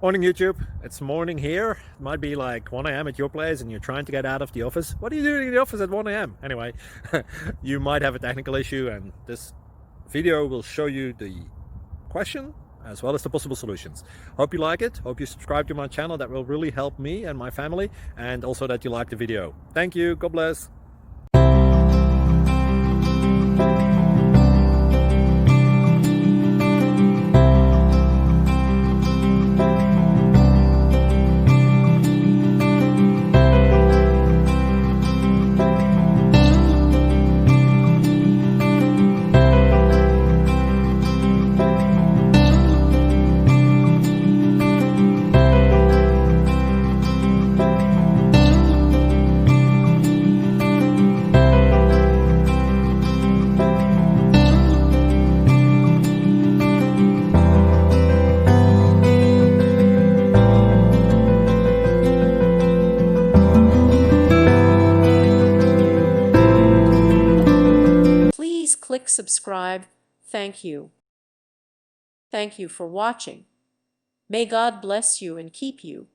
Morning YouTube, it's morning here. It might be like 1 a.m. at your place and you're trying to get out of the office. What are you doing in the office at 1 a.m.? Anyway, you might have a technical issue and this video will show you the question as well as the possible solutions. Hope you like it, hope you subscribe to my channel. That will really help me and my family, and also that you like the video. Thank you, God bless. Please click subscribe. Thank you. Thank you for watching. May God bless you and keep you.